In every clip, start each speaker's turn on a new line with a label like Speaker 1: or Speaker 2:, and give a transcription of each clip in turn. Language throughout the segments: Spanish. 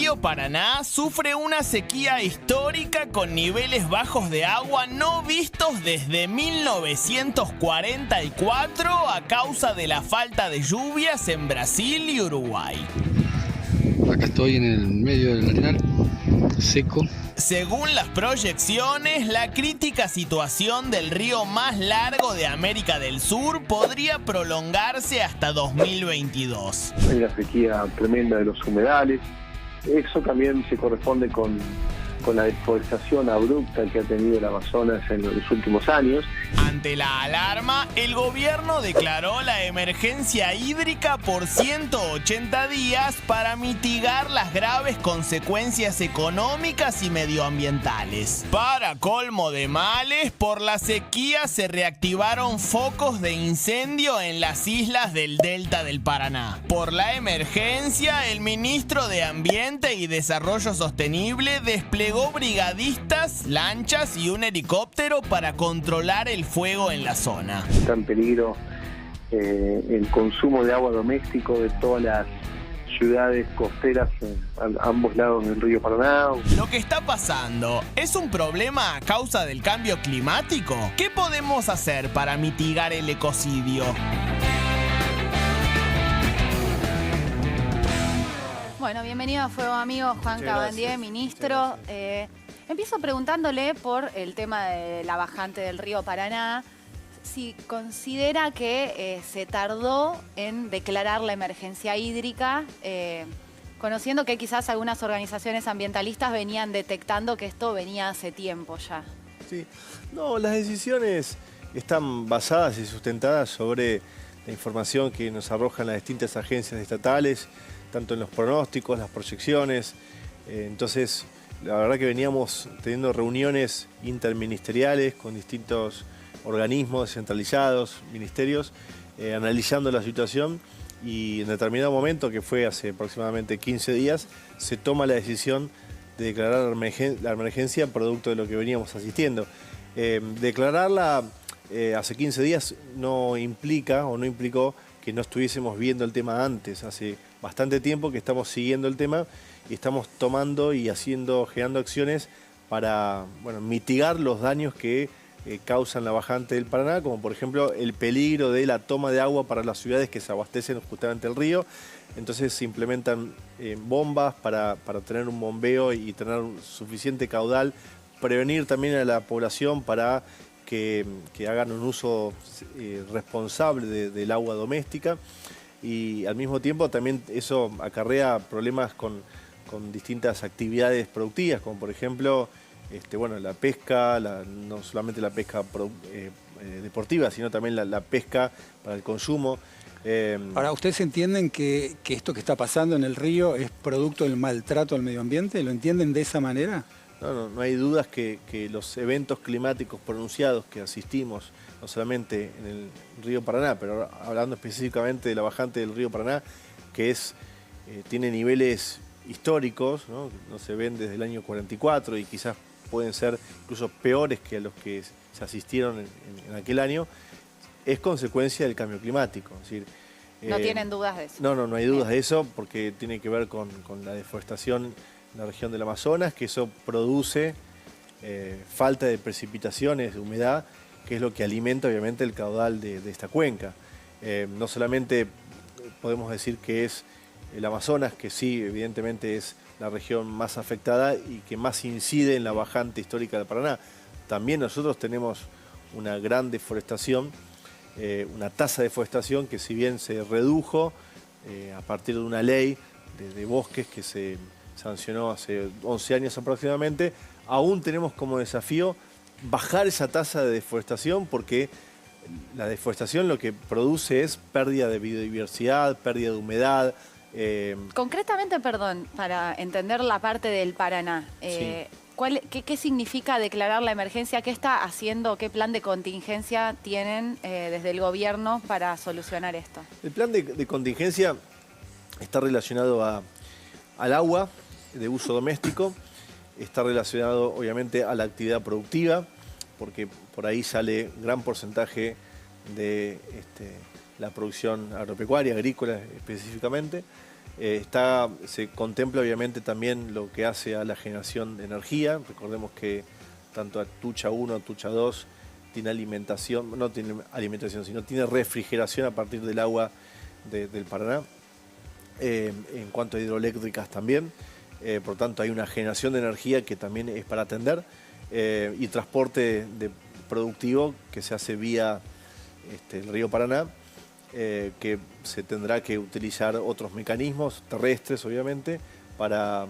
Speaker 1: río Paraná sufre una sequía histórica con niveles bajos de agua no vistos desde 1944 a causa de la falta de lluvias en Brasil y Uruguay.
Speaker 2: Acá estoy en el medio del arenal, seco.
Speaker 1: Según las proyecciones, la crítica situación del río más largo de América del Sur podría prolongarse hasta 2022.
Speaker 3: Hay una sequía tremenda de los humedales. Eso también se corresponde con la deforestación abrupta que ha tenido el Amazonas en los últimos años.
Speaker 1: Ante la alarma, el gobierno declaró la emergencia hídrica por 180 días para mitigar las graves consecuencias económicas y medioambientales. Para colmo de males, por la sequía se reactivaron focos de incendio en las islas del Delta del Paraná. Por la emergencia, el ministro de Ambiente y Desarrollo Sostenible desplegó brigadistas, lanchas y un helicóptero para controlar el fuego en la zona.
Speaker 3: Está en peligro el consumo de agua doméstico de todas las ciudades costeras a ambos lados del río Paraná.
Speaker 1: Lo que está pasando es un problema a causa del cambio climático. ¿Qué podemos hacer para mitigar el ecocidio?
Speaker 4: Bueno, bienvenido a Fuego Amigo, Juan Cabandier, ministro. Empiezo preguntándole por el tema de la bajante del río Paraná, si considera que se tardó en declarar la emergencia hídrica, conociendo que quizás algunas organizaciones ambientalistas venían detectando que esto venía hace tiempo ya.
Speaker 5: Sí, no, las decisiones están basadas y sustentadas sobre la información que nos arrojan las distintas agencias estatales, tanto en los pronósticos, las proyecciones. Entonces, la verdad que veníamos teniendo reuniones interministeriales con distintos organismos descentralizados, ministerios, analizando la situación, y en determinado momento, que fue hace aproximadamente 15 días, se toma la decisión de declarar la emergencia producto de lo que veníamos asistiendo. Declararla hace 15 días no implica o no implicó que no estuviésemos viendo el tema antes. Hace bastante tiempo que estamos siguiendo el tema y estamos tomando y generando acciones para mitigar los daños que causan la bajante del Paraná, como por ejemplo el peligro de la toma de agua para las ciudades que se abastecen justamente el río. Entonces se implementan bombas para tener un bombeo y tener suficiente caudal, prevenir también a la población para que hagan un uso responsable del agua doméstica, y al mismo tiempo también eso acarrea problemas con distintas actividades productivas, como por ejemplo la pesca, no solamente la pesca deportiva, sino también la pesca para el consumo.
Speaker 6: Ahora, ¿ustedes entienden que esto que está pasando en el río es producto del maltrato al medio ambiente? ¿Lo entienden de esa manera?
Speaker 5: No hay dudas que los eventos climáticos pronunciados que asistimos, no solamente en el río Paraná, pero hablando específicamente de la bajante del río Paraná, que tiene niveles históricos, ¿no? No se ven desde el año 44 y quizás pueden ser incluso peores que los que se asistieron en aquel año, es consecuencia del cambio climático. Es decir,
Speaker 4: ¿No tienen dudas de eso?
Speaker 5: No hay dudas de eso, porque tiene que ver con la deforestación en la región del Amazonas, que eso produce falta de precipitaciones, de humedad, que es lo que alimenta obviamente el caudal de esta cuenca. No solamente podemos decir que es el Amazonas, que sí, evidentemente es la región más afectada y que más incide en la bajante histórica del Paraná. También nosotros tenemos una gran deforestación, una tasa de deforestación que, si bien se redujo a partir de una ley de bosques que se sancionó hace 11 años aproximadamente, aún tenemos como desafío bajar esa tasa de deforestación, porque la deforestación lo que produce es pérdida de biodiversidad, pérdida de humedad.
Speaker 4: Concretamente, perdón, para entender la parte del Paraná,
Speaker 5: Sí.
Speaker 4: ¿qué significa declarar la emergencia? ¿Qué está haciendo? ¿Qué plan de contingencia tienen desde el gobierno para solucionar esto?
Speaker 5: El plan de contingencia está relacionado al agua de uso doméstico, está relacionado obviamente a la actividad productiva, porque por ahí sale gran porcentaje de la producción agropecuaria, agrícola específicamente. Se contempla obviamente también lo que hace a la generación de energía. Recordemos que tanto Atucha 1, Atucha 2 tiene alimentación, no tiene alimentación, sino tiene refrigeración a partir del agua del Paraná. En cuanto a hidroeléctricas también, por tanto hay una generación de energía que también es para atender, y transporte productivo que se hace vía el río Paraná, que se tendrá que utilizar otros mecanismos terrestres, obviamente, para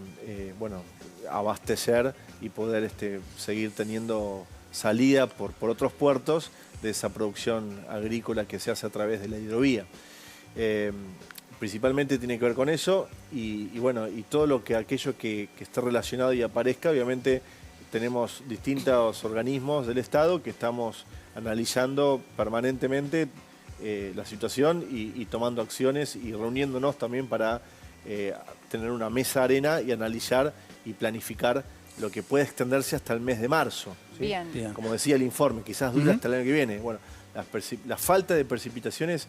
Speaker 5: abastecer y poder seguir teniendo salida por otros puertos de esa producción agrícola que se hace a través de la hidrovía. Principalmente tiene que ver con eso y todo aquello que esté relacionado y aparezca. Obviamente tenemos distintos organismos del Estado que estamos analizando permanentemente la situación y tomando acciones y reuniéndonos también para tener una mesa arena y analizar y planificar lo que puede extenderse hasta el mes de marzo, ¿sí?
Speaker 4: Bien.
Speaker 5: Como decía el informe, quizás dura hasta el año que viene. Bueno, la falta de precipitaciones,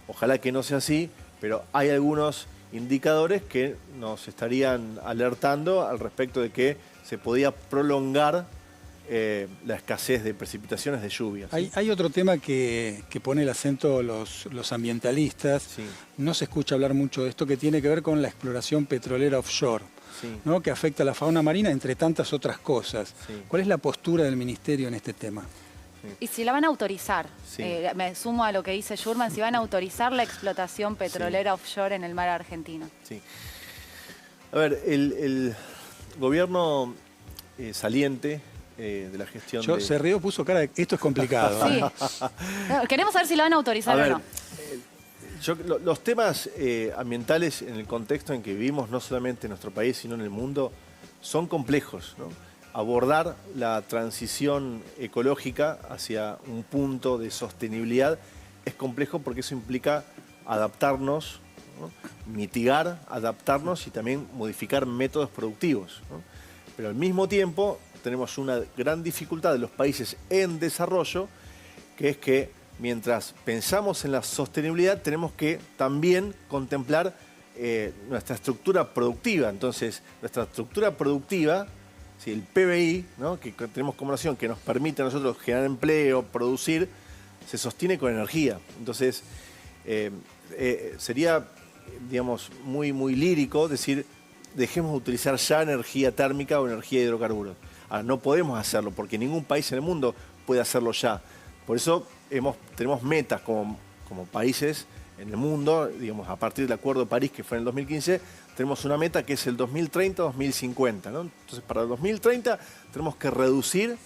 Speaker 5: ojalá que no sea así, pero hay algunos indicadores que nos estarían alertando al respecto de que se podía prolongar la escasez de precipitaciones, de lluvias.
Speaker 6: Hay otro tema que pone el acento los ambientalistas.
Speaker 5: Sí.
Speaker 6: No se escucha hablar mucho de esto, que tiene que ver con la exploración petrolera offshore,
Speaker 5: Sí.
Speaker 6: ¿no? Que afecta a la fauna marina, entre tantas otras cosas.
Speaker 5: Sí.
Speaker 6: ¿Cuál es la postura del Ministerio en este tema?
Speaker 4: Y si la van a autorizar,
Speaker 5: Sí.
Speaker 4: me sumo a lo que dice Schurman, si van a autorizar la explotación petrolera offshore en el mar argentino.
Speaker 5: Sí. A ver, el gobierno saliente de la gestión
Speaker 6: Se rió, puso cara de esto es complicado.
Speaker 4: Sí. No, queremos saber si la van a autorizar o no.
Speaker 5: Los temas ambientales en el contexto en que vivimos, no solamente en nuestro país, sino en el mundo, son complejos, ¿no? Abordar la transición ecológica hacia un punto de sostenibilidad es complejo porque eso implica adaptarnos, ¿no? Mitigar, adaptarnos y también modificar métodos productivos, ¿no? Pero al mismo tiempo tenemos una gran dificultad de los países en desarrollo, que es que mientras pensamos en la sostenibilidad tenemos que también contemplar nuestra estructura productiva. Entonces, nuestra estructura productiva, ¿sí? El PBI, ¿no? que tenemos como nación, que nos permite a nosotros generar empleo, producir, se sostiene con energía. Entonces, sería, digamos, muy, muy lírico decir, dejemos de utilizar ya energía térmica o energía de hidrocarburos. Ahora, no podemos hacerlo porque ningún país en el mundo puede hacerlo ya. Por eso tenemos metas como países en el mundo, digamos, a partir del Acuerdo de París, que fue en el 2015, tenemos una meta que es el 2030-2050, ¿no? Entonces, para el 2030 tenemos que reducir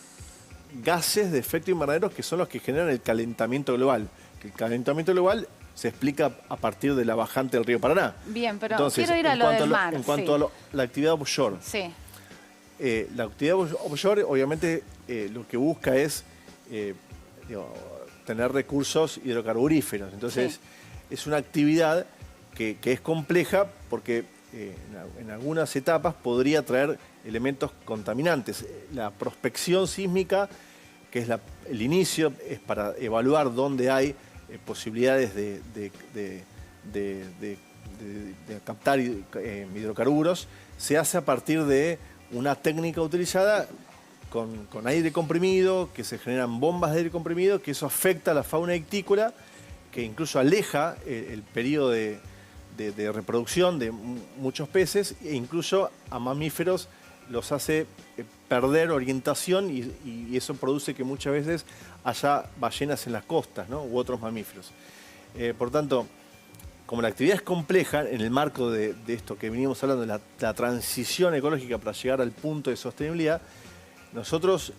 Speaker 5: gases de efecto invernadero que son los que generan el calentamiento global. El calentamiento global se explica a partir de la bajante del río Paraná.
Speaker 4: Bien, pero
Speaker 5: entonces,
Speaker 4: quiero ir a lo del mar.
Speaker 5: En cuanto a la actividad offshore.
Speaker 4: Sí.
Speaker 5: La actividad offshore, obviamente, lo que busca es tener recursos hidrocarburíferos. Entonces, es una actividad que es compleja porque en algunas etapas podría traer elementos contaminantes. La prospección sísmica, que es el inicio, es para evaluar dónde hay posibilidades de captar hidrocarburos, se hace a partir de una técnica utilizada con aire comprimido, que se generan bombas de aire comprimido, que eso afecta a la fauna ictícola, que incluso aleja el periodo de reproducción de muchos peces e incluso a mamíferos los hace perder orientación y eso produce que muchas veces haya ballenas en las costas, ¿no? U otros mamíferos. Por tanto, como la actividad es compleja en el marco de esto que venimos hablando, de la transición ecológica para llegar al punto de sostenibilidad, nosotros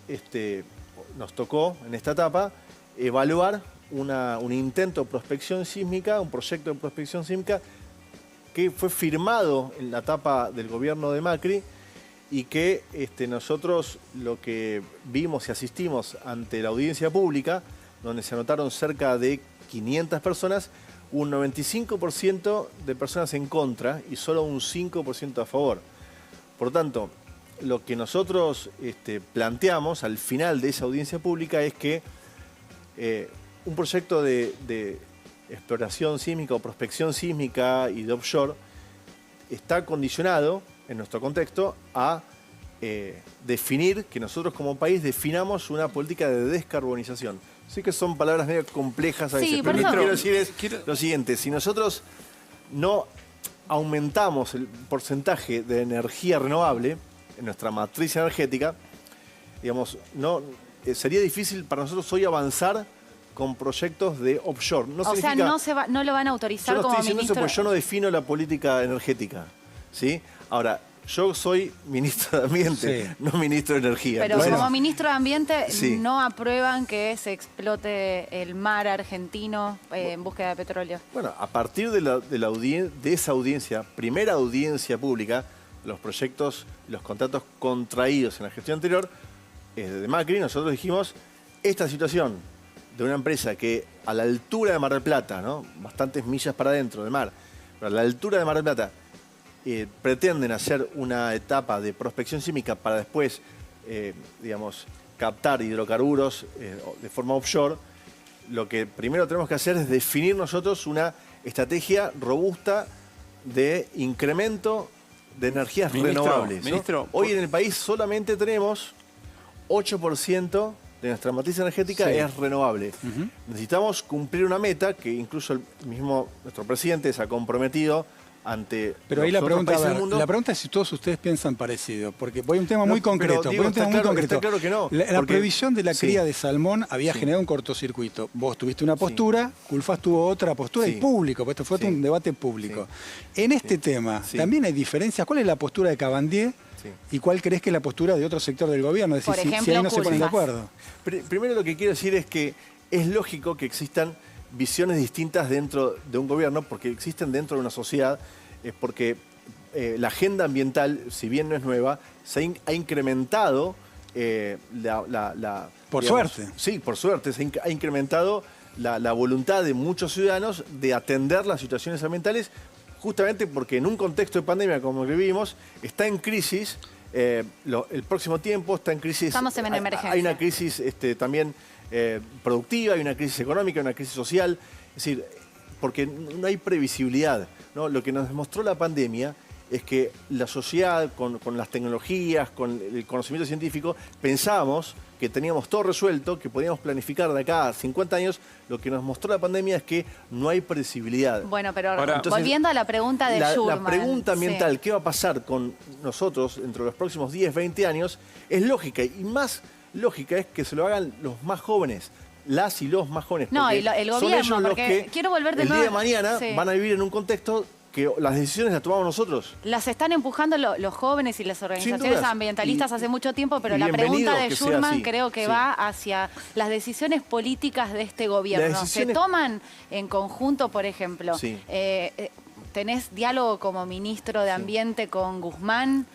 Speaker 5: nos tocó en esta etapa evaluar un intento de prospección sísmica, un proyecto de prospección sísmica que fue firmado en la etapa del gobierno de Macri y que nosotros lo que vimos y asistimos ante la audiencia pública, donde se anotaron cerca de 500 personas, un 95% de personas en contra y solo un 5% a favor. Por tanto, lo que nosotros planteamos al final de esa audiencia pública es que un proyecto de exploración sísmica o prospección sísmica y de offshore está condicionado, en nuestro contexto, a definir, que nosotros como país definamos una política de descarbonización. Sí que son palabras medio complejas a veces,
Speaker 4: Sí,
Speaker 5: pero lo que
Speaker 4: por
Speaker 5: quiero
Speaker 4: eso.
Speaker 5: decir es lo siguiente: si nosotros no aumentamos el porcentaje de energía renovable en nuestra matriz energética, digamos, sería difícil para nosotros hoy avanzar con proyectos de offshore. No
Speaker 4: O sea,
Speaker 5: significa,
Speaker 4: no lo van a autorizar
Speaker 5: yo no
Speaker 4: como
Speaker 5: estoy diciendo eso
Speaker 4: ministro.
Speaker 5: porque yo no defino la política energética, ¿sí? Ahora, yo soy ministro de Ambiente,
Speaker 6: Sí.
Speaker 5: no ministro de Energía.
Speaker 4: Pero
Speaker 5: Entonces,
Speaker 4: como ministro de Ambiente
Speaker 5: Sí.
Speaker 4: no aprueban que se explote el mar argentino en búsqueda de petróleo.
Speaker 5: bueno, a partir de esa audiencia, primera audiencia pública, los proyectos, los contratos contraídos en la gestión anterior de Macri, nosotros dijimos, esta situación de una empresa que a la altura de Mar del Plata, ¿no?, bastantes millas para adentro del mar, pero a la altura de Mar del Plata, pretenden hacer una etapa de prospección sísmica para después, digamos, captar hidrocarburos de forma offshore, lo que primero tenemos que hacer es definir nosotros una estrategia robusta de incremento de energías renovables, ¿no?
Speaker 7: Ministro,
Speaker 5: Hoy en el país solamente tenemos 8% de nuestra matriz energética
Speaker 6: Sí.
Speaker 5: es renovable. Necesitamos cumplir una meta que incluso nuestro presidente se ha comprometido ante
Speaker 6: Pero ahí
Speaker 5: los
Speaker 6: la
Speaker 5: otros
Speaker 6: pregunta,
Speaker 5: países del mundo.
Speaker 6: la pregunta es si todos ustedes piensan parecido, porque voy a un tema muy
Speaker 5: No, pero,
Speaker 6: concreto.
Speaker 5: digo,
Speaker 6: voy a un tema
Speaker 5: está
Speaker 6: muy
Speaker 5: claro-
Speaker 6: concreto.
Speaker 5: está claro que no,
Speaker 6: La
Speaker 5: porque-
Speaker 6: prohibición de la
Speaker 5: sí.
Speaker 6: cría de salmón había
Speaker 5: Sí.
Speaker 6: generado un cortocircuito. Vos tuviste una postura, Culfas tuvo otra postura
Speaker 5: Sí.
Speaker 6: y público, porque esto fue
Speaker 5: Sí.
Speaker 6: un debate público. En este tema,
Speaker 5: Sí.
Speaker 6: también hay diferencias. ¿Cuál es la postura de Cabandier
Speaker 5: Sí.
Speaker 6: y cuál crees que es la postura de otro sector del gobierno? Es decir,
Speaker 4: Por
Speaker 6: si
Speaker 4: ejemplo,
Speaker 6: ahí no se ponen de
Speaker 4: Culfas.
Speaker 6: acuerdo.
Speaker 5: Primero lo que quiero decir es que es lógico que existan visiones distintas dentro de un gobierno, porque existen dentro de una sociedad, porque la agenda ambiental, si bien no es nueva, se ha incrementado
Speaker 6: Por
Speaker 5: digamos,
Speaker 6: suerte.
Speaker 5: Sí, por suerte, ha incrementado la voluntad de muchos ciudadanos de atender las situaciones ambientales, justamente porque en un contexto de pandemia como el que vivimos, está en crisis. El próximo tiempo está en crisis.
Speaker 4: Estamos en emergencia.
Speaker 5: Hay una crisis también productiva, hay una crisis económica, hay una crisis social. Es decir, porque no hay previsibilidad, ¿no? Lo que nos demostró la pandemia es que la sociedad, con las tecnologías, con el conocimiento científico, pensábamos que teníamos todo resuelto, que podíamos planificar de acá a 50 años. Lo que nos mostró la pandemia es que no hay previsibilidad.
Speaker 4: Bueno, pero
Speaker 7: Ahora,
Speaker 5: entonces,
Speaker 4: volviendo a la pregunta de
Speaker 5: La
Speaker 4: Schurman.
Speaker 5: pregunta ambiental,
Speaker 4: sí.
Speaker 5: ¿qué va a pasar con nosotros dentro de los próximos 10, 20 años? Es lógica, y más lógica es que se lo hagan los más jóvenes, las y los más jóvenes.
Speaker 4: No,
Speaker 5: porque
Speaker 4: y el
Speaker 5: son
Speaker 4: gobierno,
Speaker 5: ellos los
Speaker 4: porque
Speaker 5: que
Speaker 4: quiero volver de
Speaker 5: el
Speaker 4: nuevo-
Speaker 5: día de mañana
Speaker 4: sí.
Speaker 5: van a vivir en un contexto que las decisiones las tomamos nosotros.
Speaker 4: Las están empujando los jóvenes y las organizaciones
Speaker 5: dudas.
Speaker 4: ambientalistas
Speaker 5: Y-
Speaker 4: hace mucho tiempo, pero
Speaker 5: y
Speaker 4: la
Speaker 5: bienvenido
Speaker 4: pregunta de
Speaker 5: que sea
Speaker 4: Schurman
Speaker 5: así.
Speaker 4: creo que
Speaker 5: Sí.
Speaker 4: va hacia las decisiones políticas de este gobierno.
Speaker 5: Las decisiones-
Speaker 4: ¿Se toman en conjunto, por ejemplo?
Speaker 5: Sí.
Speaker 4: ¿Tenés diálogo como ministro de Ambiente con Guzmán,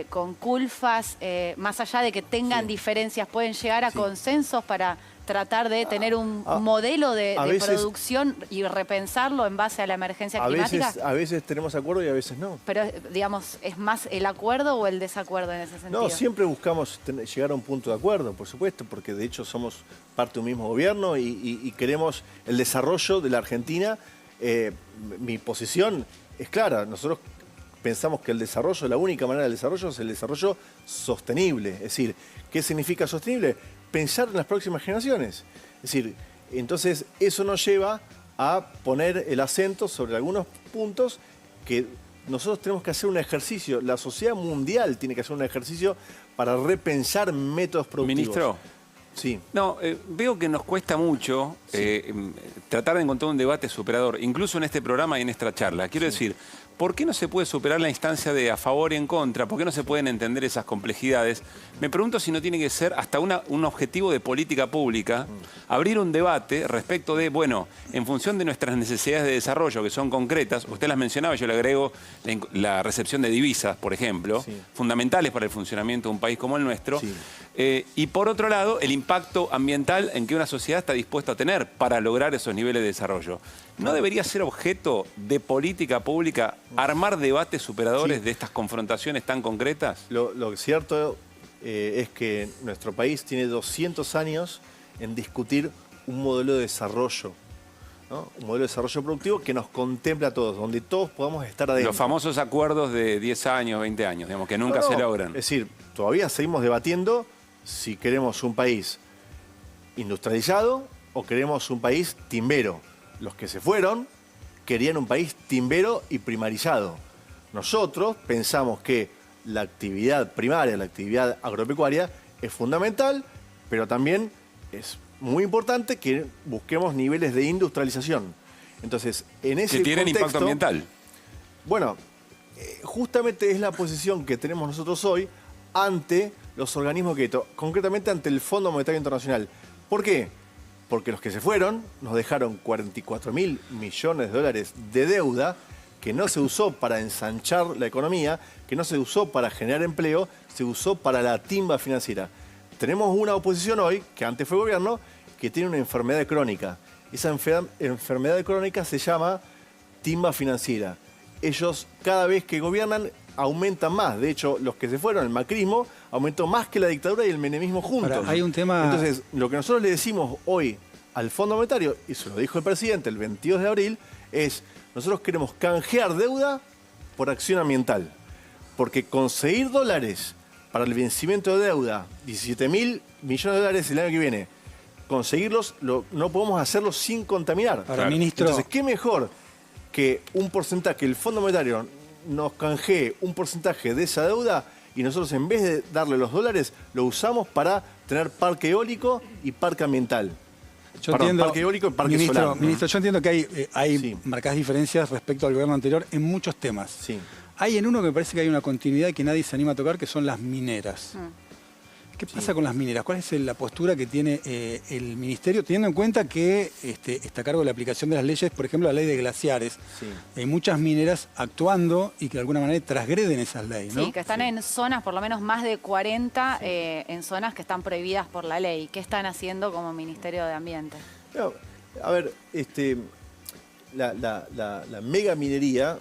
Speaker 4: con Culfas? Más allá de que tengan
Speaker 5: Sí.
Speaker 4: diferencias, ¿pueden llegar a
Speaker 5: Sí.
Speaker 4: consensos para tratar de tener un
Speaker 5: a-
Speaker 4: modelo de
Speaker 5: a veces-
Speaker 4: producción y repensarlo en base a la emergencia climática?
Speaker 5: A veces tenemos acuerdo y a veces no.
Speaker 4: Pero, digamos, ¿es más el acuerdo o el desacuerdo en ese sentido?
Speaker 5: No, siempre buscamos llegar a un punto de acuerdo, por supuesto, porque de hecho somos parte de un mismo gobierno y queremos el desarrollo de la Argentina. Mi posición es clara. Nosotros pensamos que el desarrollo, la única manera del desarrollo es el desarrollo sostenible. Es decir, ¿qué significa sostenible? Pensar en las próximas generaciones. Es decir, entonces eso nos lleva a poner el acento sobre algunos puntos que nosotros tenemos que hacer un ejercicio. La sociedad mundial tiene que hacer un ejercicio para repensar métodos productivos.
Speaker 7: Ministro.
Speaker 5: Sí.
Speaker 7: No, veo que nos cuesta mucho tratar de encontrar un debate superador, incluso en este programa y en esta charla. Quiero decir, ¿por qué no se puede superar la instancia de a favor y en contra? ¿Por qué no se pueden entender esas complejidades? Me pregunto si no tiene que ser hasta un objetivo de política pública, abrir un debate respecto de, bueno, en función de nuestras necesidades de desarrollo, que son concretas, usted las mencionaba, yo le agrego la recepción de divisas, por ejemplo,
Speaker 5: Sí.
Speaker 7: fundamentales para el funcionamiento de un país como el nuestro.
Speaker 5: Sí.
Speaker 7: Y por otro lado, el impacto ambiental en que una sociedad está dispuesta a tener para lograr esos niveles de desarrollo. ¿No debería ser objeto de política pública armar debates superadores
Speaker 5: Sí.
Speaker 7: de estas confrontaciones tan concretas?
Speaker 5: Lo cierto es que nuestro país tiene 200 años en discutir un modelo de desarrollo. ¿no? Un modelo de desarrollo productivo que nos contempla a todos, donde todos podamos estar adentro.
Speaker 7: Los famosos acuerdos de 10 años, 20 años, digamos, que nunca se logran.
Speaker 5: Es decir, todavía seguimos debatiendo si queremos un país industrializado o queremos un país timbero. Los que se fueron querían un país timbero y primarizado. Nosotros pensamos que la actividad primaria, la actividad agropecuaria es fundamental, pero también es muy importante que busquemos niveles de industrialización. Entonces, en ese
Speaker 7: que tienen
Speaker 5: contexto,
Speaker 7: impacto ambiental.
Speaker 5: Bueno, justamente es la posición que tenemos nosotros hoy ante los organismos que, concretamente ante el Fondo Monetario Internacional. ¿Por qué? Porque los que se fueron nos dejaron 44.000 millones de dólares de deuda que no se usó para ensanchar la economía, que no se usó para generar empleo, se usó para la timba financiera. Tenemos una oposición hoy, que antes fue gobierno, que tiene una enfermedad crónica. Esa enfermedad crónica se llama timba financiera. Ellos, cada vez que gobiernan, aumentan más. De hecho, los que se fueron, el macrismo, aumentó más que la dictadura y el menemismo juntos.
Speaker 6: Ahora, hay un tema...
Speaker 5: Entonces, lo que nosotros le decimos hoy al Fondo Monetario, y se lo dijo el presidente el 22 de abril, es: nosotros queremos canjear deuda por acción ambiental. Porque conseguir dólares para el vencimiento de deuda, 17.000 millones de dólares el año que viene, conseguirlos, no podemos hacerlo sin contaminar.
Speaker 6: Ahora, ministro...
Speaker 5: Entonces, ¿qué mejor que un porcentaje, el Fondo Monetario nos canjee un porcentaje de esa deuda y nosotros, en vez de darle los dólares, lo usamos para tener parque eólico y parque ambiental? Parque eólico y parque solar.
Speaker 6: Ministro, yo entiendo que hay
Speaker 5: Sí.
Speaker 6: marcadas diferencias respecto al gobierno anterior en muchos temas.
Speaker 5: Sí.
Speaker 6: Hay en uno que me parece que hay una continuidad que nadie se anima a tocar, que son las mineras. ¿Qué pasa con las mineras? ¿Cuál es la postura que tiene el Ministerio, teniendo en cuenta que está a cargo de la aplicación de las leyes, por ejemplo, la ley de glaciares?
Speaker 5: Sí.
Speaker 6: Hay muchas mineras actuando y que de alguna manera transgreden esas leyes, ¿no?
Speaker 4: Sí, que están en zonas, por lo menos más de 40, en zonas que están prohibidas por la ley. ¿Qué están haciendo como Ministerio de Ambiente?
Speaker 5: No, a ver, la mega minería,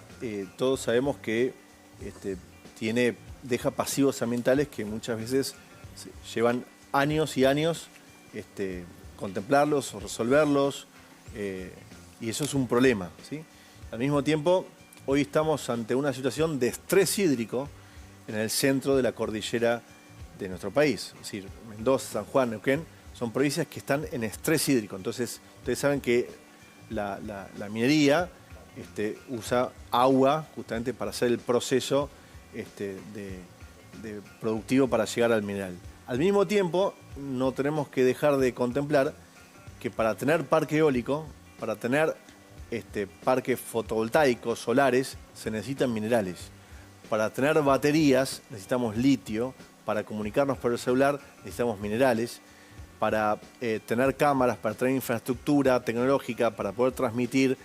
Speaker 5: todos sabemos que deja pasivos ambientales que muchas veces llevan años y años contemplarlos o resolverlos, y eso es un problema, ¿sí? Al mismo tiempo, hoy estamos ante una situación de estrés hídrico en el centro de la cordillera de nuestro país. Es decir, Mendoza, San Juan, Neuquén, son provincias que están en estrés hídrico. Entonces, ustedes saben que la minería usa agua justamente para hacer el proceso de productivo para llegar al mineral. Al mismo tiempo, no tenemos que dejar de contemplar que para tener parque eólico, para tener parques fotovoltaicos, solares, se necesitan minerales. Para tener baterías necesitamos litio, para comunicarnos por el celular necesitamos minerales, para tener cámaras, para tener infraestructura tecnológica, para poder transmitir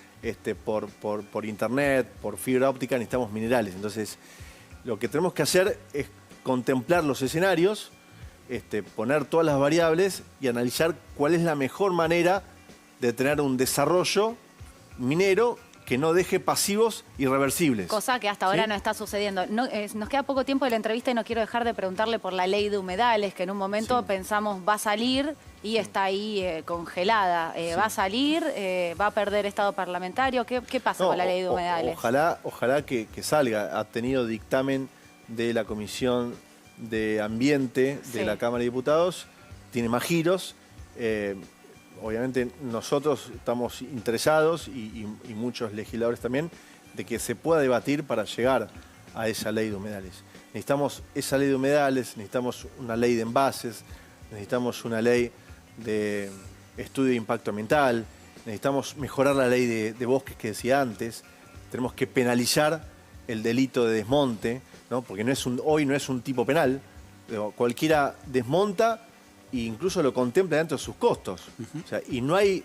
Speaker 5: por internet, por fibra óptica, necesitamos minerales. Entonces, lo que tenemos que hacer es contemplar los escenarios, poner todas las variables y analizar cuál es la mejor manera de tener un desarrollo minero que no deje pasivos irreversibles.
Speaker 4: Cosa que hasta ahora
Speaker 5: ¿Sí?
Speaker 4: no está sucediendo. Nos queda poco tiempo de la entrevista y no quiero dejar de preguntarle por la ley de humedales, que en un momento pensamos va a salir y está ahí congelada. ¿Va a salir? ¿Va a perder estado parlamentario? ¿Qué pasa con la ley de humedales?
Speaker 5: Ojalá que salga. Ha tenido dictamen de la Comisión de Ambiente de la Cámara de Diputados. Tiene más giros. Obviamente nosotros estamos interesados y muchos legisladores también de que se pueda debatir para llegar a esa ley de humedales. Necesitamos esa ley de humedales, necesitamos una ley de envases, necesitamos una ley de estudio de impacto ambiental, necesitamos mejorar la ley de bosques que decía antes, tenemos que penalizar el delito de desmonte, ¿no? Porque hoy no es un tipo penal, pero cualquiera desmonta e incluso lo contempla dentro de sus costos. O sea, y no hay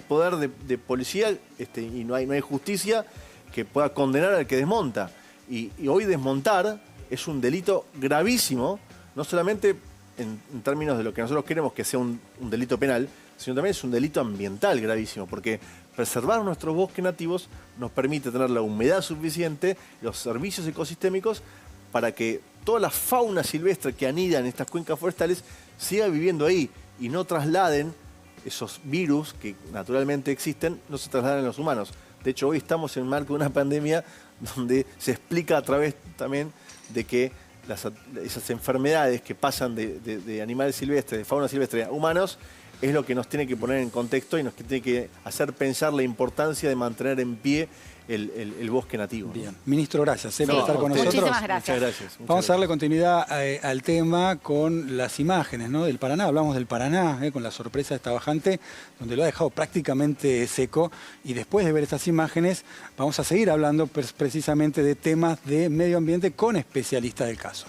Speaker 5: poder de policía y no hay justicia que pueda condenar al que desmonta. Y hoy desmontar es un delito gravísimo, no solamente en términos de lo que nosotros queremos que sea un delito penal, sino también es un delito ambiental gravísimo, porque preservar nuestros bosques nativos nos permite tener la humedad suficiente, los servicios ecosistémicos, para que toda la fauna silvestre que anida en estas cuencas forestales siga viviendo ahí y no trasladen esos virus que naturalmente existen no se trasladan a los humanos. De hecho, hoy estamos en el marco de una pandemia donde se explica a través también de que esas enfermedades que pasan de animales silvestres, de fauna silvestre a humanos, es lo que nos tiene que poner en contexto y nos tiene que hacer pensar la importancia de mantener en pie el bosque nativo.
Speaker 6: Bien. Ministro, gracias por estar con nosotros.
Speaker 4: Muchísimas gracias.
Speaker 5: Muchas gracias.
Speaker 6: Vamos a darle continuidad al tema con las imágenes, ¿no? Del Paraná. Hablamos del Paraná, con la sorpresa de esta bajante, donde lo ha dejado prácticamente seco. Y después de ver estas imágenes, vamos a seguir hablando precisamente de temas de medio ambiente con especialistas del caso.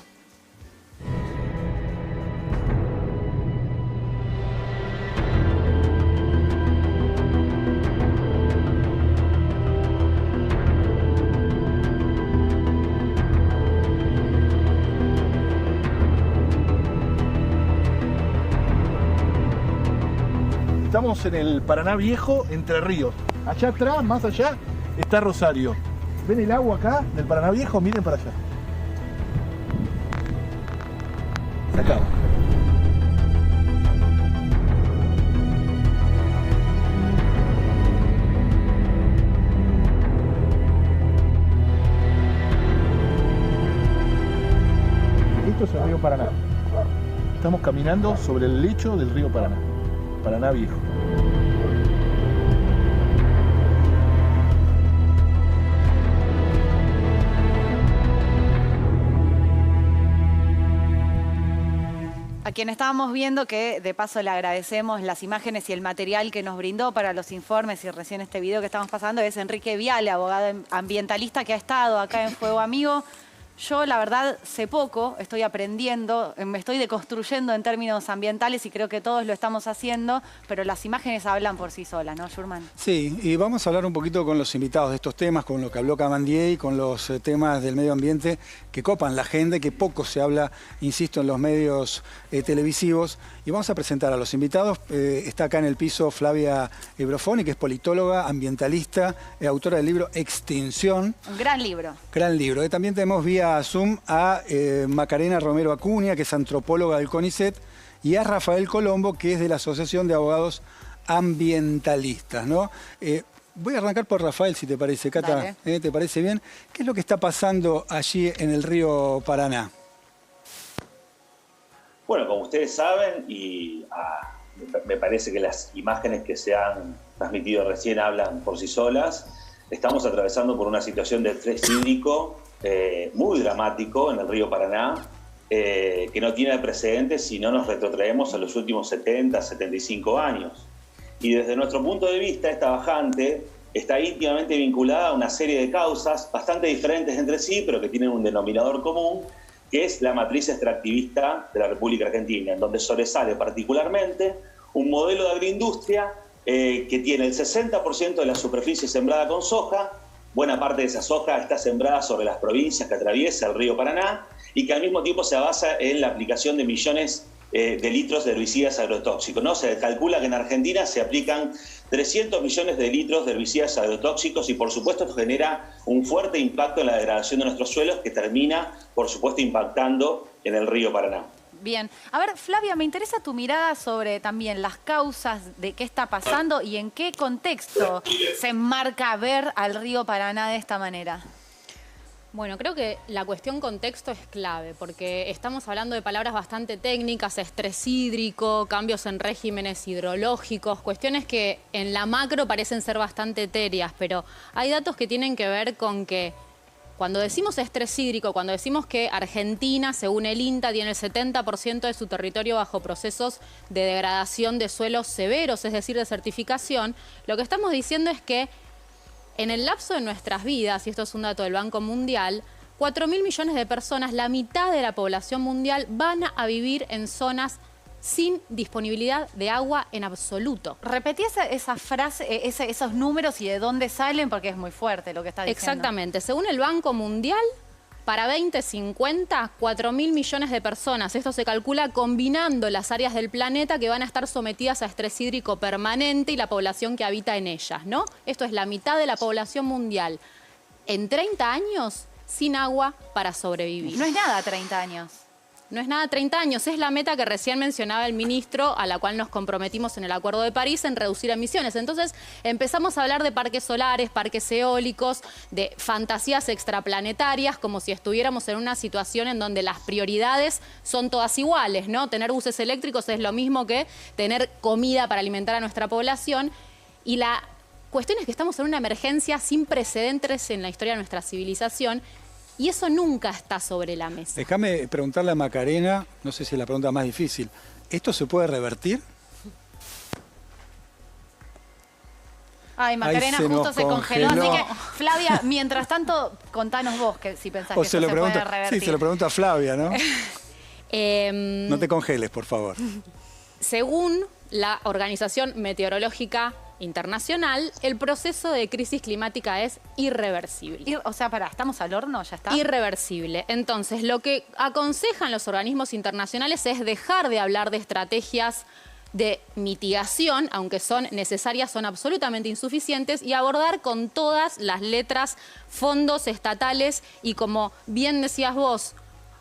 Speaker 8: Estamos en el Paraná Viejo, Entre Ríos. Allá atrás, más allá, está Rosario. ¿Ven el agua acá del Paraná Viejo? Miren para allá. Se acaba. Esto es el río Paraná. Estamos caminando sobre el lecho del río Paraná. Paraná Viejo.
Speaker 4: A quien estábamos viendo, que de paso le agradecemos las imágenes y el material que nos brindó para los informes y recién este video que estamos pasando, es Enrique Viale, abogado ambientalista que ha estado acá en Fuego Amigo. Yo, la verdad, sé poco, estoy aprendiendo, me estoy deconstruyendo en términos ambientales y creo que todos lo estamos haciendo, pero las imágenes hablan por sí solas, ¿no, Schurman?
Speaker 6: Sí, y vamos a hablar un poquito con los invitados de estos temas, con lo que habló Cabandier y con los temas del medio ambiente que copan la agenda y que poco se habla, insisto, en los medios televisivos. Y vamos a presentar a los invitados. Está acá en el piso Flavia Ebrofoni, que es politóloga, ambientalista, autora del libro Extinción.
Speaker 4: Un gran libro.
Speaker 6: Gran libro. También tenemos vía Zoom a Macarena Romero Acuña, que es antropóloga del CONICET, y a Rafael Colombo, que es de la Asociación de Abogados Ambientalistas, ¿no? Voy a arrancar por Rafael, si te parece, Cata. ¿Te parece bien? ¿Qué es lo que está pasando allí en el río Paraná?
Speaker 9: Bueno, como ustedes saben, y me parece que las imágenes que se han transmitido recién hablan por sí solas, estamos atravesando por una situación de estrés hídrico muy dramático en el río Paraná, que no tiene precedentes si no nos retrotraemos a los últimos 70, 75 años. Y desde nuestro punto de vista, esta bajante está íntimamente vinculada a una serie de causas bastante diferentes entre sí, pero que tienen un denominador común, que es la matriz extractivista de la República Argentina, en donde sobresale particularmente un modelo de agroindustria que tiene el 60% de la superficie sembrada con soja. Buena parte de esa soja está sembrada sobre las provincias que atraviesa el río Paraná y que al mismo tiempo se basa en la aplicación de millones de litros de herbicidas agrotóxicos, ¿no? Se calcula que en Argentina se aplican 300 millones de litros de herbicidas agrotóxicos y por supuesto esto genera un fuerte impacto en la degradación de nuestros suelos que termina, por supuesto, impactando en el río Paraná.
Speaker 4: Bien. A ver, Flavia, me interesa tu mirada sobre también las causas de qué está pasando y en qué contexto se enmarca ver al río Paraná de esta manera.
Speaker 10: Bueno, creo que la cuestión contexto es clave, porque estamos hablando de palabras bastante técnicas, estrés hídrico, cambios en regímenes hidrológicos, cuestiones que en la macro parecen ser bastante etéreas, pero hay datos que tienen que ver con que cuando decimos estrés hídrico, cuando decimos que Argentina, según el INTA, tiene el 70% de su territorio bajo procesos de degradación de suelos severos, es decir, de certificación, lo que estamos diciendo es que en el lapso de nuestras vidas, y esto es un dato del Banco Mundial, 4.000 millones de personas, la mitad de la población mundial, van a vivir en zonas sin disponibilidad de agua en absoluto.
Speaker 4: Repetí esa frase, esos números y de dónde salen, porque es muy fuerte lo que está diciendo.
Speaker 10: Exactamente. Según el Banco Mundial, para 2050, 4.000 millones de personas. Esto se calcula combinando las áreas del planeta que van a estar sometidas a estrés hídrico permanente y la población que habita en ellas, ¿no? Esto es la mitad de la población mundial. En 30 años, sin agua para sobrevivir.
Speaker 4: No es nada 30 años.
Speaker 10: No es nada 30 años, es la meta que recién mencionaba el ministro, a la cual nos comprometimos en el Acuerdo de París en reducir emisiones. Entonces empezamos a hablar de parques solares, parques eólicos, de fantasías extraplanetarias, como si estuviéramos en una situación en donde las prioridades son todas iguales, ¿no? Tener buses eléctricos es lo mismo que tener comida para alimentar a nuestra población. Y la cuestión es que estamos en una emergencia sin precedentes en la historia de nuestra civilización. Y eso nunca está sobre la mesa.
Speaker 6: Déjame preguntarle a Macarena, no sé si es la pregunta más difícil, ¿esto se puede revertir?
Speaker 4: Ay, Macarena
Speaker 6: Ay,
Speaker 4: justo se congeló. Así
Speaker 6: congeló.
Speaker 4: que, Flavia, mientras tanto, contanos vos que si pensás que esto se puede revertir.
Speaker 6: Sí, se lo pregunto a Flavia, ¿no? No te congeles, por favor.
Speaker 10: Según la Organización Meteorológica Internacional, el proceso de crisis climática es irreversible.
Speaker 4: O sea, ¿estamos al horno? ¿Ya está?
Speaker 10: Irreversible. Entonces, lo que aconsejan los organismos internacionales es dejar de hablar de estrategias de mitigación, aunque son necesarias, son absolutamente insuficientes, y abordar con todas las letras fondos estatales y, como bien decías vos,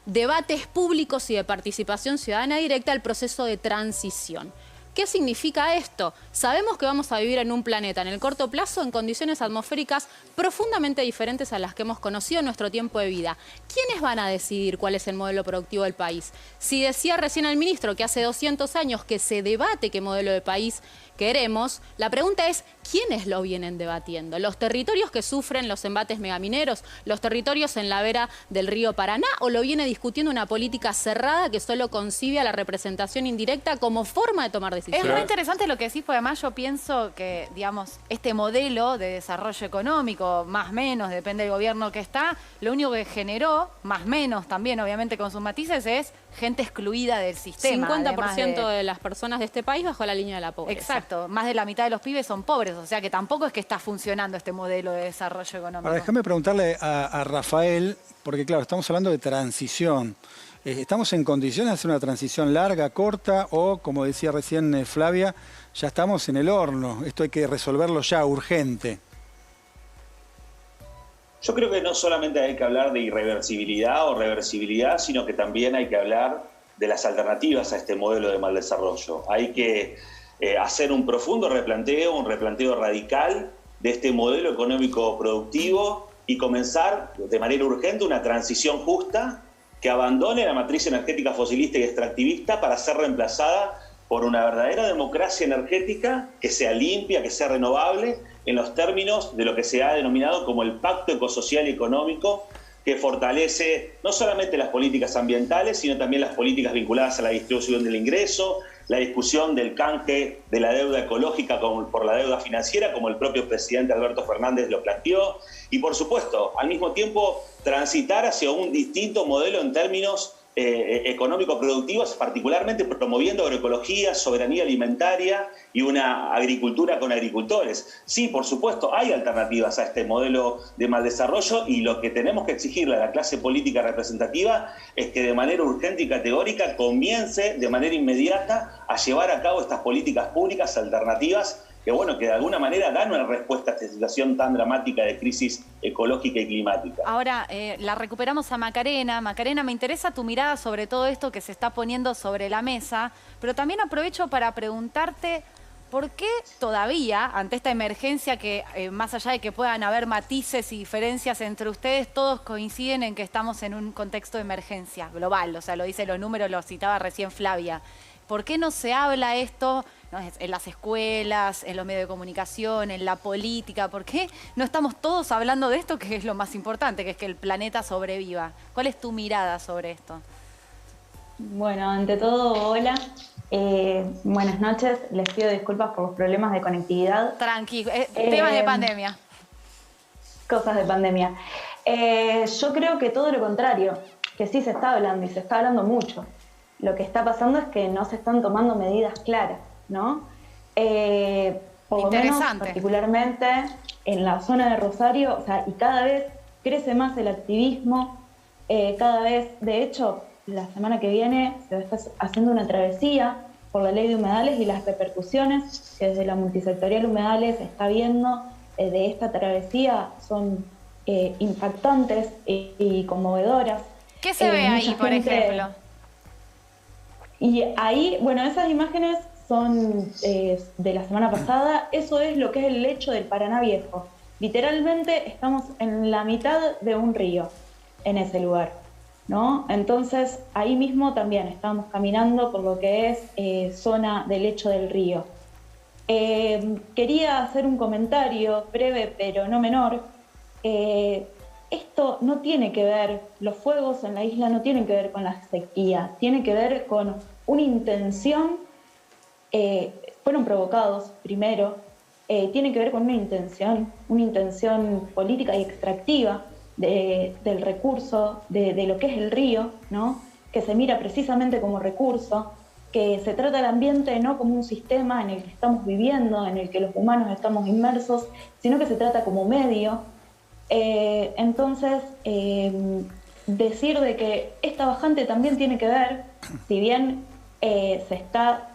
Speaker 10: debates públicos y de participación ciudadana directa al proceso de transición. ¿Qué significa esto? Sabemos que vamos a vivir en un planeta en el corto plazo en condiciones atmosféricas profundamente diferentes a las que hemos conocido en nuestro tiempo de vida. ¿Quiénes van a decidir cuál es el modelo productivo del país? Si decía recién el ministro que hace 200 años que se debate qué modelo de país queremos, la pregunta es, ¿quiénes lo vienen debatiendo? ¿Los territorios que sufren los embates megamineros? ¿Los territorios en la vera del río Paraná? ¿O lo viene discutiendo una política cerrada que solo concibe a la representación indirecta como forma de tomar decisiones?
Speaker 4: Es muy interesante lo que decís, porque además yo pienso que, digamos, este modelo de desarrollo económico, más o menos, depende del gobierno que está, lo único que generó, más o menos también, obviamente con sus matices, es gente excluida del sistema.
Speaker 10: 50% de las personas de este país bajo la línea de la pobreza.
Speaker 4: Exacto, más de la mitad de los pibes son pobres, o sea que tampoco es que está funcionando este modelo de desarrollo económico.
Speaker 6: Ahora, déjame preguntarle a Rafael, porque claro, estamos hablando de transición. ¿Estamos en condiciones de hacer una transición larga, corta, o, como decía recién Flavia, ya estamos en el horno? Esto hay que resolverlo ya, urgente.
Speaker 9: Yo creo que no solamente hay que hablar de irreversibilidad o reversibilidad, sino que también hay que hablar de las alternativas a este modelo de mal desarrollo. Hay que hacer un profundo replanteo, un replanteo radical de este modelo económico productivo y comenzar de manera urgente una transición justa que abandone la matriz energética fosilista y extractivista para ser reemplazada por una verdadera democracia energética que sea limpia, que sea renovable, en los términos de lo que se ha denominado como el pacto ecosocial y económico, que fortalece no solamente las políticas ambientales, sino también las políticas vinculadas a la distribución del ingreso, la discusión del canje de la deuda ecológica por la deuda financiera, como el propio presidente Alberto Fernández lo planteó, y por supuesto, al mismo tiempo, transitar hacia un distinto modelo en términos económico-productivos, particularmente promoviendo agroecología, soberanía alimentaria y una agricultura con agricultores. Sí, por supuesto, hay alternativas a este modelo de mal desarrollo, y lo que tenemos que exigirle a la clase política representativa es que de manera urgente y categórica comience de manera inmediata a llevar a cabo estas políticas públicas alternativas que, bueno, que de alguna manera dan una respuesta a esta situación tan dramática de crisis ecológica y climática.
Speaker 4: Ahora, la recuperamos a Macarena. Macarena, me interesa tu mirada sobre todo esto que se está poniendo sobre la mesa, pero también aprovecho para preguntarte por qué todavía, ante esta emergencia que, más allá de que puedan haber matices y diferencias entre ustedes, todos coinciden en que estamos en un contexto de emergencia global, o sea, lo dicen los números, lo citaba recién Flavia. ¿Por qué no se habla esto, no, en las escuelas, en los medios de comunicación, en la política? ¿Por qué no estamos todos hablando de esto, que es lo más importante, que es que el planeta sobreviva? ¿Cuál es tu mirada sobre esto?
Speaker 11: Bueno, ante todo, hola. Buenas noches. Les pido disculpas por los problemas de conectividad.
Speaker 4: Tranqui, temas de pandemia.
Speaker 11: Cosas de pandemia. Yo creo que todo lo contrario, que sí se está hablando, y se está hablando mucho. Lo que está pasando es que no se están tomando medidas claras, ¿no? Por lo menos, particularmente en la zona de Rosario, o sea, y cada vez crece más el activismo, cada vez, de hecho, la semana que viene se va a estar haciendo una travesía por la ley de humedales y las repercusiones que desde la multisectorial humedales se está viendo de esta travesía son impactantes y conmovedoras.
Speaker 4: ¿Qué se ve ahí, por ejemplo?
Speaker 11: Y ahí, bueno, esas imágenes son de la semana pasada. Eso es lo que es el lecho del Paraná Viejo. Literalmente estamos en la mitad de un río, en ese lugar, ¿no? Entonces, ahí mismo también estamos caminando por lo que es zona del lecho del río. Quería hacer un comentario breve, pero no menor. Esto no tiene que ver, los fuegos en la isla no tienen que ver con la sequía, tiene que ver con una intención, fueron provocados primero, tiene que ver con una intención política y extractiva del recurso, de lo que es el río, ¿no? Que se mira precisamente como recurso, que se trata el ambiente no como un sistema en el que estamos viviendo, en el que los humanos estamos inmersos, sino que se trata como medio. Entonces, decir de que esta bajante también tiene que ver, si bien se está,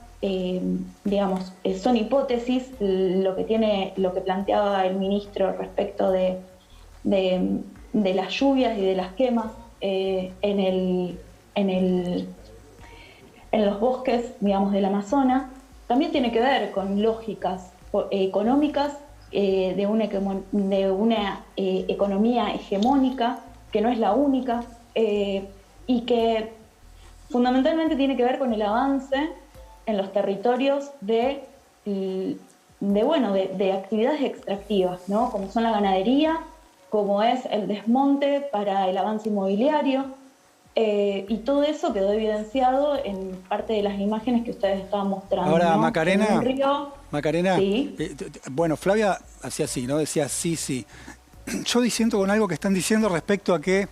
Speaker 11: digamos, son hipótesis lo que planteaba el ministro respecto de las lluvias y de las quemas en los bosques, digamos, del Amazonas, también tiene que ver con lógicas económicas de una economía hegemónica, que no es la única, y que fundamentalmente tiene que ver con el avance en los territorios de actividades extractivas, ¿no? Como son la ganadería, como es el desmonte para el avance inmobiliario, y todo eso quedó evidenciado en parte de las imágenes que ustedes estaban mostrando.
Speaker 6: Ahora,
Speaker 11: ¿no?
Speaker 6: Macarena,
Speaker 11: sí.
Speaker 6: Bueno, Flavia hacía así, ¿no? Decía sí. Yo disiento con algo que están diciendo respecto a que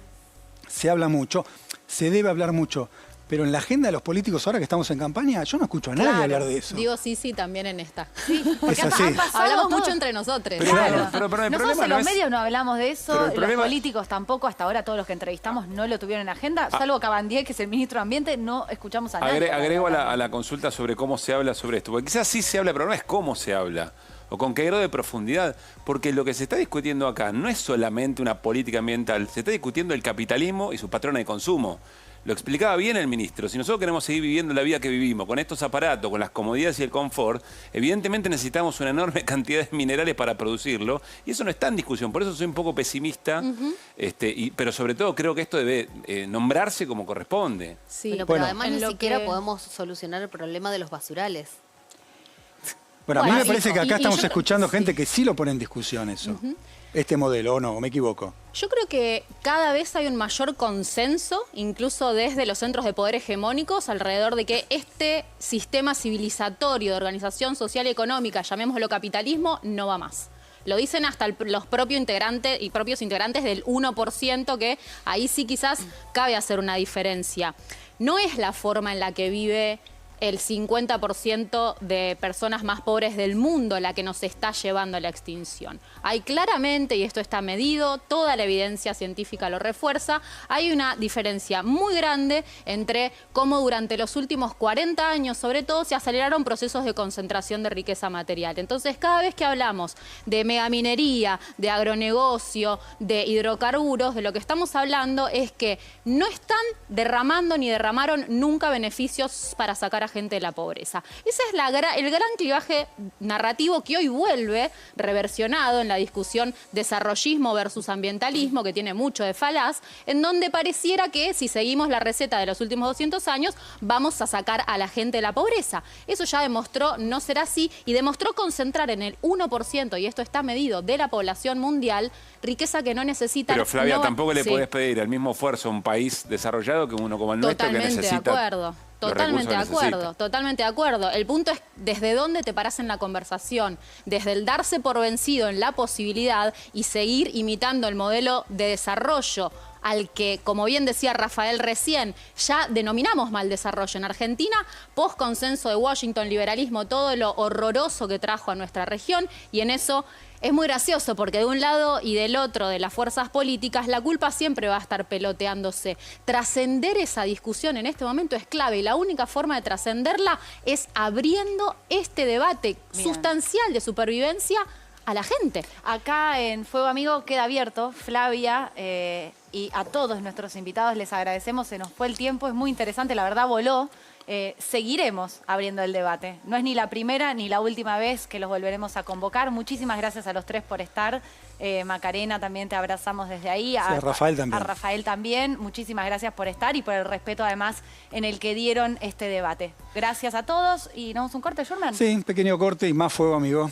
Speaker 6: se habla mucho, se debe hablar mucho. Pero en la agenda de los políticos ahora que estamos en campaña, yo no escucho a nadie hablar de eso.
Speaker 10: Digo sí también en esta. Sí, porque
Speaker 6: es así.
Speaker 10: hablamos mucho entre nosotros.
Speaker 6: Claro.
Speaker 7: Pero el
Speaker 4: Nosotros
Speaker 7: problema
Speaker 4: en
Speaker 7: no
Speaker 4: los
Speaker 7: es...
Speaker 4: medios no hablamos de eso,
Speaker 7: Pero el
Speaker 4: los
Speaker 7: problema-
Speaker 4: políticos tampoco, hasta ahora todos los que entrevistamos no lo tuvieron en agenda, salvo Cabandier, que es el ministro de Ambiente, no escuchamos a nadie.
Speaker 7: Agrego a la consulta sobre cómo se habla sobre esto, porque quizás sí se habla, pero no es cómo se habla, o con qué grado de profundidad, porque lo que se está discutiendo acá no es solamente una política ambiental, se está discutiendo el capitalismo y sus patrones de consumo. Lo explicaba bien el ministro. Si nosotros queremos seguir viviendo la vida que vivimos, con estos aparatos, con las comodidades y el confort, evidentemente necesitamos una enorme cantidad de minerales para producirlo, y eso no está en discusión. Por eso soy un poco pesimista, pero sobre todo creo que esto debe nombrarse como corresponde.
Speaker 10: Sí.
Speaker 12: Pero además
Speaker 10: en
Speaker 12: ni
Speaker 10: lo
Speaker 12: siquiera
Speaker 10: que-
Speaker 12: podemos solucionar el problema de los basurales.
Speaker 6: Bueno, a mí me
Speaker 10: sí,
Speaker 6: parece que acá
Speaker 10: y
Speaker 6: estamos
Speaker 10: yo-
Speaker 6: escuchando gente
Speaker 10: sí.
Speaker 6: que sí lo pone en discusión eso. Este modelo, ¿o no? ¿O me equivoco?
Speaker 10: Yo creo que cada vez hay un mayor consenso, incluso desde los centros de poder hegemónicos, alrededor de que este sistema civilizatorio de organización social y económica, llamémoslo capitalismo, no va más. Lo dicen hasta los propios integrantes del 1%, que ahí sí quizás cabe hacer una diferencia. No es la forma en la que vive el 50% de personas más pobres del mundo la que nos está llevando a la extinción. Hay claramente, y esto está medido, toda la evidencia científica lo refuerza, hay una diferencia muy grande entre cómo durante los últimos 40 años, sobre todo, se aceleraron procesos de concentración de riqueza material. Entonces, cada vez que hablamos de megaminería, de agronegocio, de hidrocarburos, de lo que estamos hablando es que no están derramando ni derramaron nunca beneficios para sacar a gente de la pobreza. Ese es el gran clivaje narrativo que hoy vuelve reversionado en la discusión desarrollismo versus ambientalismo, que tiene mucho de falaz, en donde pareciera que si seguimos la receta de los últimos 200 años, vamos a sacar a la gente de la pobreza. Eso ya demostró no ser así y demostró concentrar en el 1%, y esto está medido, de la población mundial, riqueza que no necesita...
Speaker 7: Pero Flavia, tampoco le
Speaker 10: sí.
Speaker 7: podés pedir el mismo esfuerzo a un país desarrollado que uno como el nuestro, que necesita...
Speaker 10: Totalmente de acuerdo. Totalmente de acuerdo, totalmente de acuerdo. El punto es desde dónde te parás en la conversación, desde el darse por vencido en la posibilidad y seguir imitando el modelo de desarrollo al que, como bien decía Rafael recién, ya denominamos mal desarrollo. En Argentina, post consenso de Washington, liberalismo, todo lo horroroso que trajo a nuestra región, y en eso es muy gracioso porque de un lado y del otro de las fuerzas políticas la culpa siempre va a estar peloteándose. Trascender esa discusión en este momento es clave y la única forma de trascenderla es abriendo este debate sustancial de supervivencia a la gente.
Speaker 4: Acá en Fuego Amigo queda abierto, Flavia y a todos nuestros invitados les agradecemos. Se nos fue el tiempo, es muy interesante, la verdad voló. Seguiremos abriendo el debate. No es ni la primera ni la última vez que los volveremos a convocar. Muchísimas gracias a los tres por estar. Macarena, también te abrazamos desde ahí.
Speaker 6: Sí, a Rafael también.
Speaker 4: A Rafael también. Muchísimas gracias por estar y por el respeto además en el que dieron este debate. Gracias a todos y nos damos un corte, Jurman.
Speaker 6: Sí, un pequeño corte y más fuego, amigo.